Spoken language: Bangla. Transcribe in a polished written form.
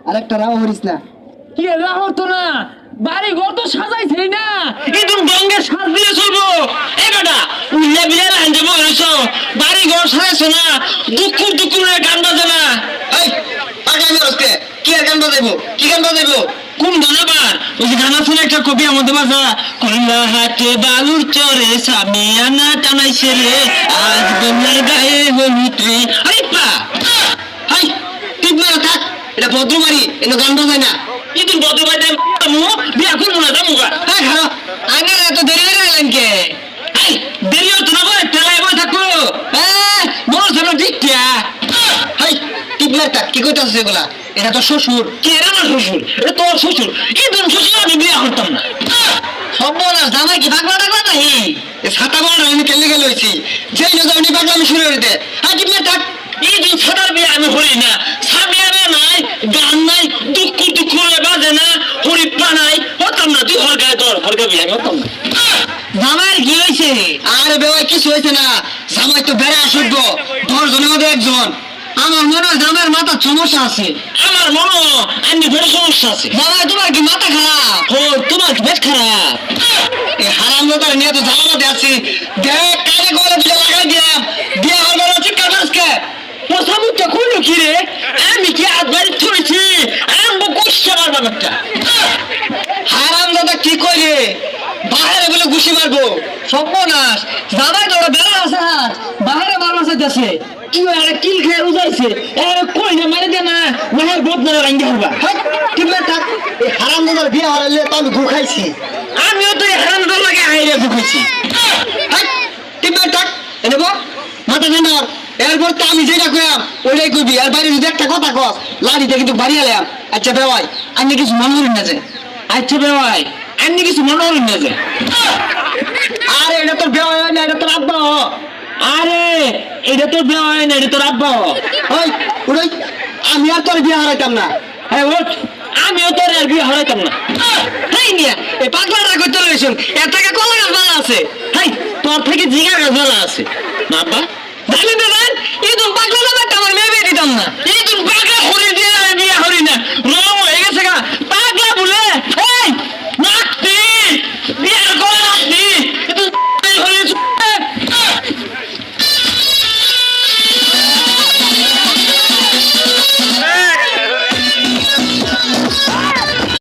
আরেকটা রাও হরিস না। কি রাহর তো না, বাড়ি ঘর তো সাজাইছেই না, একদম গঙ্গে সাজ দিয়ে চলবো। এই বেটা উল্লে বিলে লাইন যাবো হয়েছ, বাড়ি ঘর সাজাইছো না, দুঃখুর দুঃখুর গান বাজে না। এই পাগলামি হচ্ছে, কি আর গান বাজাইবো, কি গান বাজাইবো? কোন গান আবার? ওই যে গান আছে না একটা কবি আমাদের বাজা, কল্লা হাটে বালুর চরে সামিয়ানা টানাইছে রে, আজ বন্যার গায়ে হলুদ রে। আরে পা হাই টিপ মারা থাক, এটা ভদ্রবাড়ি, এটা গান বাজায় না। ইদুল বদর ভাই বিয়া করবো না যাবো গা। হ্যাঁ খারাপ আগে এত দেরি হয়ে গেলেন কে? এই দেরি হতো না বলে টেলায় বলে থাকবো। হ্যাঁ বড় সামনে ঠিক কিয়া। হাই টিপ মারা থাক, কি কইতাছিস এগুলা? এটা তো শ্বশুর। কে রে আমার শ্বশুর? এটা তোর শ্বশুর। ইদুল শ্বশুর আমি বিয়া করতাম না। সর্বনাশ, জামাই কি পাগলা টাগলা নাহি? এ ছাতা বড় আমি কেলে গেলে হয়েছি, যেই না যাওনি পাগলামি শুরু হয়ে দে। হাই টিপ মারা থাক। ইদুল ছাড়ার বিয়া আমি হরি না, সামিয়ানা নাই, গান নাই, দুঃখ দুঃখ বাজে না, হরিপ্পা নাই, হতাম না। তুই হরগায় তোর হরগা বিয়া আমি হতাম না। জামাইয়ের কি হয়েছে? আরে বেওয়াই কিছু হয়েছে না, জামাই তো বেড়ে আসব, 10 জনের মধ্যে একজন। আমার মনে হয় জামাইয়ের মাথার সমস্যা আছে। আমার মনে আমি বড় সমস্যা আছে। জামাই তোমার কি মাথা খারাপ? ও তোমার পেট খারাপ। এই হারাম দাদার নিয়ে তো ঝামেলাতে আছি, দেখ কানে গলে দুটো লাগাই দিলাম, বিয়ে হবে না চিৎকার করছে। মশামুখটা খুললো কি রে? আমি কি আধবাড়ি থুয়েছি? আরম্ভ করছে আমার ব্যাপারটা। হারাম দাদা কি কইলে বাইরে বলে ঘুষি মারবো, সর্বনাশ। জামাই তো বেড়া আছে, হাত বাইরে মারবার চাইতেছে। কি আরে কিল খেয়ে উজাইছে, আরে কই না মারে দে না, মায়ের বদনা রাঙ্গি হবা। কি থাক, এই হারাম দাদার বিয়ে হারাইলে তো আমি ঘু খাইছি। আমিও তো হারাম দল লাগে হাইরে ঢুকেছি। টিপে থাক এনেব মাথা ঠান্ডা। এরপর তো আমি যেটা কইলাম ওইটাই কইবি, আর বাইরে যদি একটা কথা কস লাড়িটা কিন্তু বাড়ি এলাম। আচ্ছা বেওয়াই আমি কিছু মনে করি না যে। আচ্ছা বেওয়াই আমি কিছু মনে করি না যে। আরে এটা তোর বেওয়াই হয় না, এটা তোর আব্বা। আরে এটা তোর বিয়ে হয় না, এটা তোর আব্বা। ওই ওই আমি আর তোর বিয়ে হারাইতাম না। হ্যাঁ ওঠ, আমিও তোর আর বিয়ে হরাইতাম না। এই নিয়ে এই পাগলাটা করতে লইছুন, এর থেকে কলা গাছ ভালো আছে। হাই তোর থেকে জিগা গাছ ভালো আছে না আব্বা? জানেন তো জান, এই তো পাগলা ব্যাপারটা আমার মেয়ে বিয়ে দিতাম না। এই